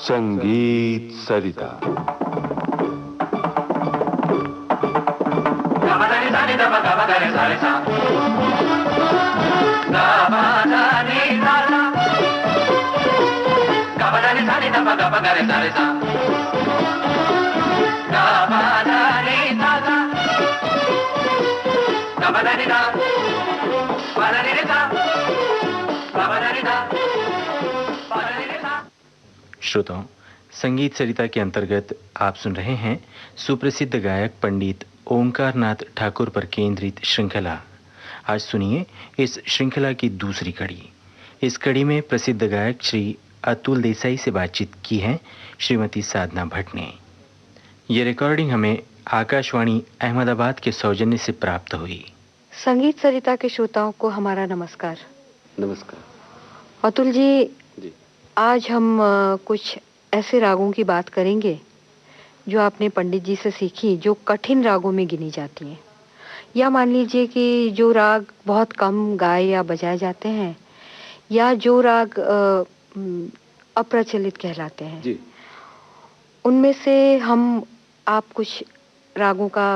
संगीत सरिता। श्रोताओं, संगीत सरिता के अंतर्गत आप सुन रहे हैं सुप्रसिद्ध गायक पंडित ओंकार नाथ ठाकुर पर केंद्रित श्रृंखला। आज सुनिए इस श्रृंखला की दूसरी कड़ी। इस कड़ी में प्रसिद्ध गायक श्री अतुल देसाई से बातचीत की है श्रीमती साधना भट्ट ने। ये रिकॉर्डिंग हमें आकाशवाणी अहमदाबाद के सौजन्य से प्राप्त हुई। संगीत सरिता के श्रोताओं को हमारा नमस्कार। नमस्कार। अतुल जी, आज हम कुछ ऐसे रागों की बात करेंगे जो आपने पंडित जी से सीखी, जो कठिन रागों में गिनी जाती हैं, या मान लीजिए कि जो राग बहुत कम गाए या बजाए जाते हैं, या जो राग अप्रचलित कहलाते हैं जी। उनमें से हम आप कुछ रागों का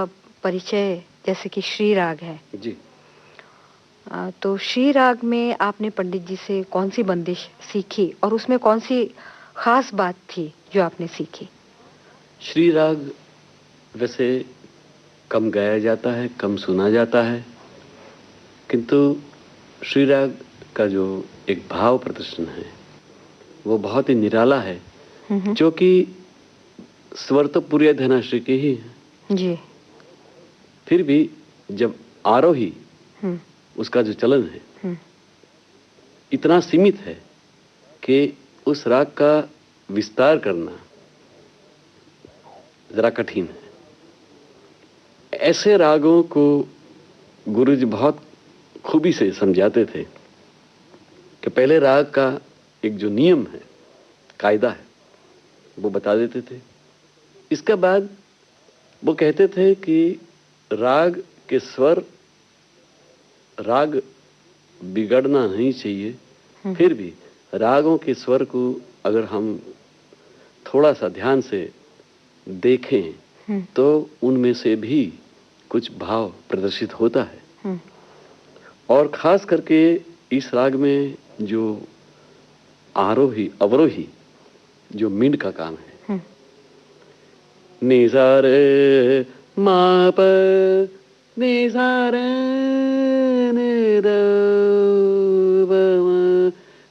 परिचय, जैसे कि श्री राग है जी। तो श्री राग में आपने पंडित जी से कौन सी बंदिश सीखी और उसमें कौन सी खास बात थी जो आपने सीखी? श्री राग वैसे कम गाया जाता है, कम सुना जाता है, किंतु श्री राग का जो एक भाव प्रदर्शन है वो बहुत ही निराला है, जो कि स्वर तो पूरी धनाश्री के ही है जी। फिर भी जब आरोही उसका जो चलन है इतना सीमित है कि उस राग का विस्तार करना जरा कठिन है। ऐसे रागों को गुरुजी बहुत खूबी से समझाते थे कि पहले राग का एक जो नियम है, कायदा है, वो बता देते थे। इसके बाद वो कहते थे कि राग के स्वर, राग बिगड़ना नहीं चाहिए, फिर भी रागों के स्वर को अगर हम थोड़ा सा ध्यान से देखें तो उनमें से भी कुछ भाव प्रदर्शित होता है। और खास करके इस राग में जो आरोही अवरोही जो मिंड का काम है, निसार माप निसार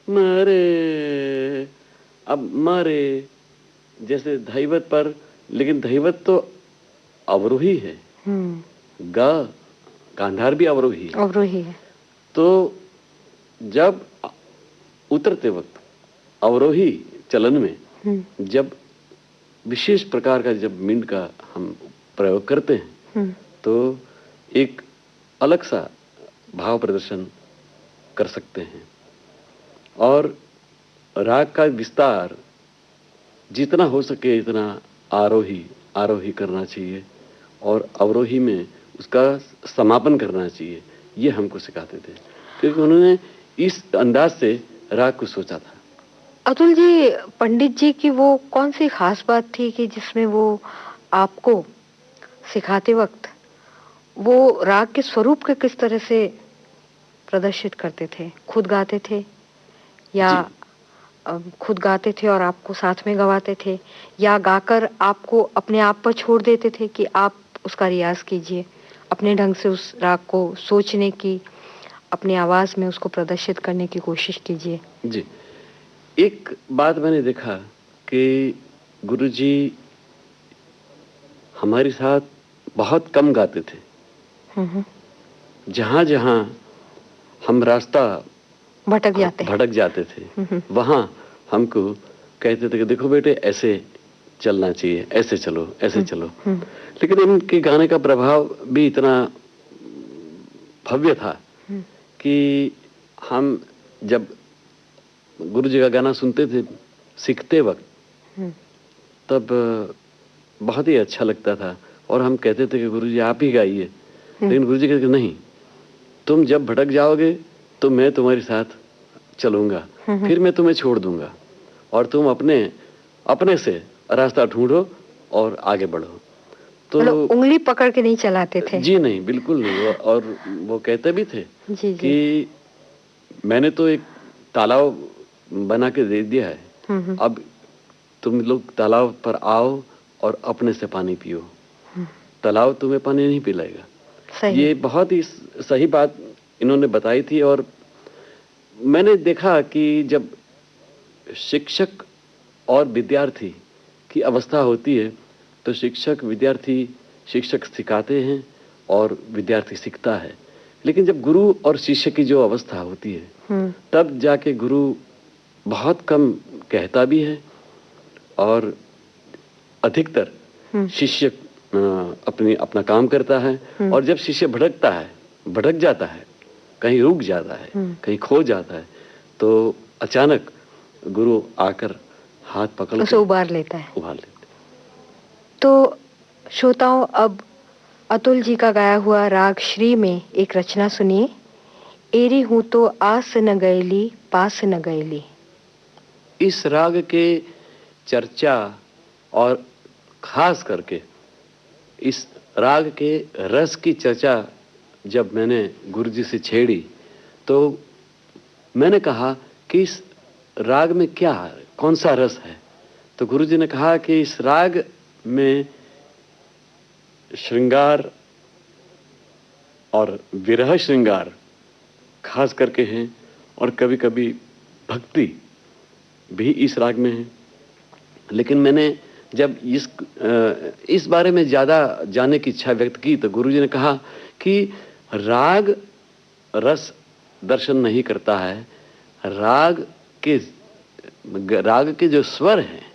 मरे, अब मरे जैसे धैवत पर, लेकिन धैवत तो अवरोही है, गांधार भी अवरोही है। तो जब उतरते वक्त अवरोही चलन में जब विशेष प्रकार का जब मिंड का हम प्रयोग करते हैं तो एक अलग सा भाव प्रदर्शन कर सकते हैं। और राग का विस्तार जितना हो सके इतना आरोही करना चाहिए और अवरोही में उसका समापन करना चाहिए, ये हमको सिखाते थे, क्योंकि उन्होंने इस अंदाज से राग को सोचा था। अतुल जी, पंडित जी की वो कौन सी खास बात थी कि जिसमें वो आपको सिखाते वक्त वो राग के स्वरूप के किस तरह से प्रदर्शित करते थे? खुद गाते थे या खुद गाते थे और आपको साथ में गवाते थे, या गाकर आपको अपने आप पर छोड़ देते थे कि आप उसका रियाज कीजिए, अपने ढंग से उस राग को सोचने की, अपनी आवाज में उसको प्रदर्शित करने की कोशिश कीजिए? जी, एक बात मैंने देखा कि गुरुजी हमारे साथ बहुत कम गाते थे। जहां जहां हम रास्ता भटक जाते थे वहां हमको कहते थे कि देखो बेटे ऐसे चलना चाहिए, ऐसे चलो, ऐसे चलो। लेकिन इनके गाने का प्रभाव भी इतना भव्य था कि हम जब गुरु जी का गाना सुनते थे सीखते वक्त, तब बहुत ही अच्छा लगता था और हम कहते थे कि गुरु जी आप ही गाइए, लेकिन गुरु जी कहते नहीं, तुम जब भटक जाओगे तो मैं तुम्हारे साथ चलूंगा, फिर मैं तुम्हें छोड़ दूंगा और तुम अपने अपने से रास्ता ढूंढो और आगे बढ़ो। तो मतलब उंगली पकड़ के नहीं चलाते थे? जी नहीं, बिल्कुल नहीं। और वो कहते भी थे जी, कि मैंने तो एक तालाब बना के दे दिया है, अब तुम लोग तालाब पर आओ और अपने से पानी पियो, तालाब तुम्हें पानी नहीं पिलाएगा। सही। ये बहुत ही सही बात इन्होंने बताई थी। और मैंने देखा कि जब शिक्षक और विद्यार्थी की अवस्था होती है तो शिक्षक सिखाते हैं और विद्यार्थी सीखता है, लेकिन जब गुरु और शिष्य की जो अवस्था होती है तब जाके गुरु बहुत कम कहता भी है और अधिकतर शिष्य अपना काम करता है। और जब शिष्य भटक जाता है, कहीं रुक जाता है, कहीं खो जाता है, तो अचानक गुरु आकर हाथ पकड़ उसे उबार लेते हैं। तो श्रोताओं, अब अतुल जी का गाया हुआ राग श्री में एक रचना सुनिए। एरी हूं तो आस न गईली, पास न गईली। इस राग के चर्चा और खास करके इस राग के रस की चर्चा जब मैंने गुरुजी से छेड़ी तो मैंने कहा कि इस राग में क्या है, कौन सा रस है। तो गुरुजी ने कहा कि इस राग में श्रृंगार और विरह श्रृंगार खास करके हैं और कभी कभी भक्ति भी इस राग में है। लेकिन मैंने जब इस बारे में ज़्यादा जानने की इच्छा व्यक्त की तो गुरुजी ने कहा कि राग रस दर्शन नहीं करता है, राग के जो स्वर हैं,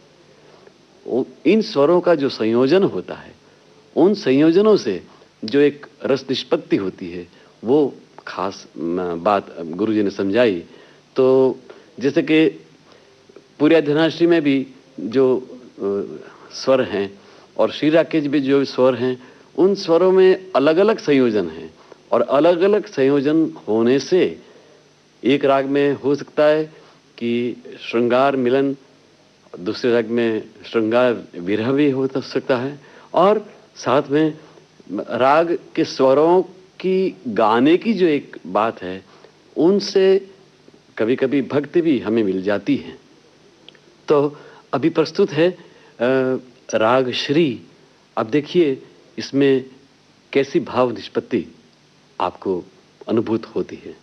इन स्वरों का जो संयोजन होता है, उन संयोजनों से जो एक रस निष्पत्ति होती है, वो खास बात गुरुजी ने समझाई। तो जैसे कि पूरी धनाश्री में भी जो स्वर हैं और श्री राग के भी जो स्वर हैं, उन स्वरों में अलग अलग संयोजन हैं और अलग अलग संयोजन होने से एक राग में हो सकता है कि श्रृंगार मिलन, दूसरे राग में श्रृंगार विरह भी हो सकता है और साथ में राग के स्वरों की गाने की जो एक बात है, उनसे कभी कभी भक्ति भी हमें मिल जाती है। तो अभी प्रस्तुत है राग श्री। अब देखिए इसमें कैसी भाव निष्पत्ति आपको अनुभूत होती है।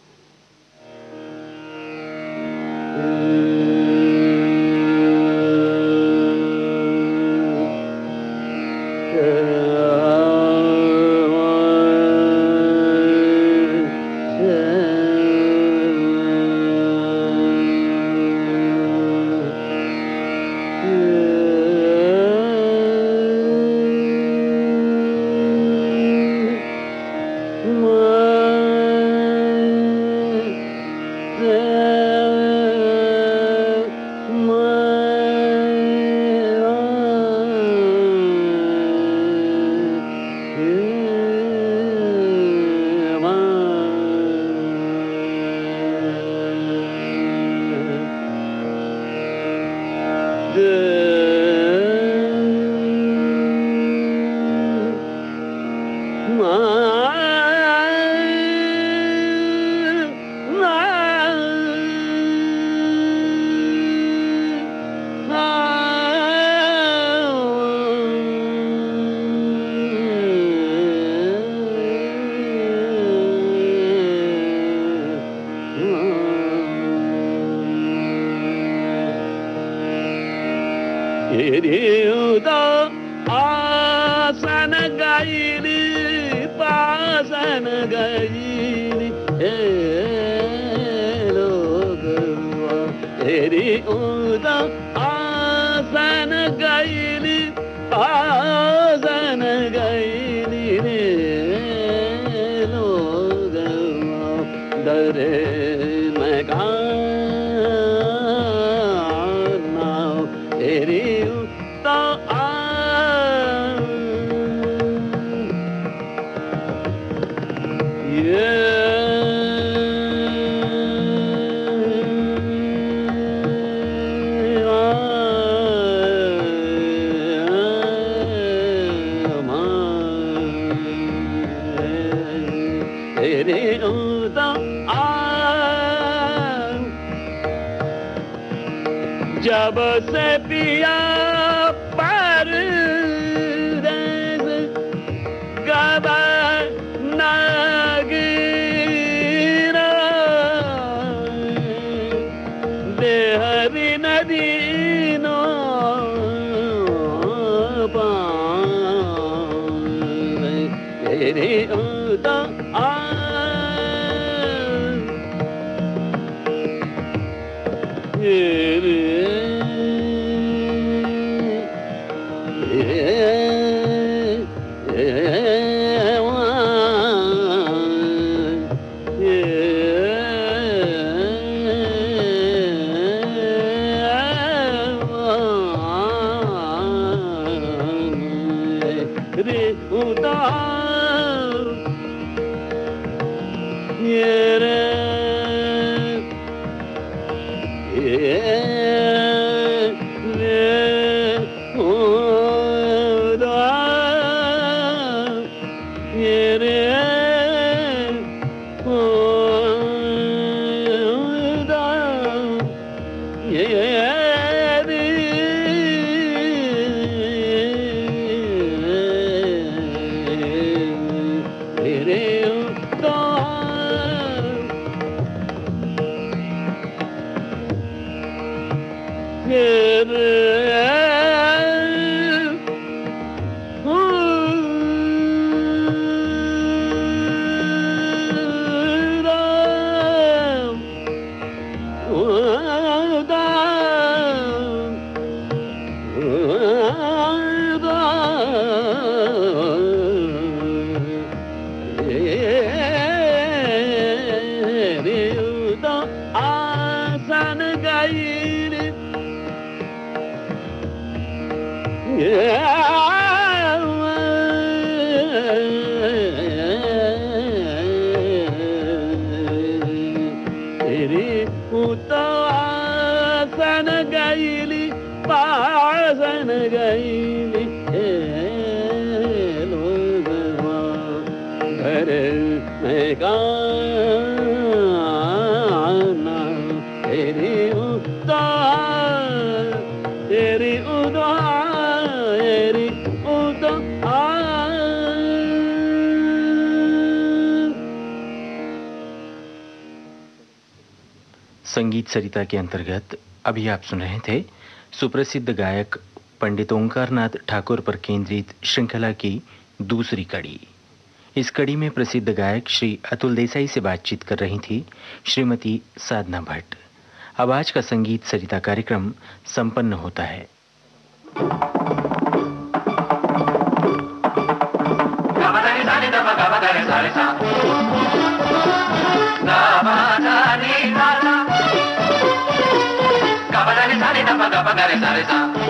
Yeah. रे उदा आ जब से पिया पर गवा नागिरा देहरी नदी नो रे उदा आ संगीत सरिता के अंतर्गत अभी आप सुन रहे थे सुप्रसिद्ध गायक पंडित ओंकारनाथ ठाकुर पर केंद्रित श्रृंखला की दूसरी कड़ी। इस कड़ी में प्रसिद्ध गायक श्री अतुल देसाई से बातचीत कर रही थी श्रीमती साधना भट्ट। अब आज का संगीत सरिता कार्यक्रम संपन्न होता है। Gabadani sani da pa gabadani sare sa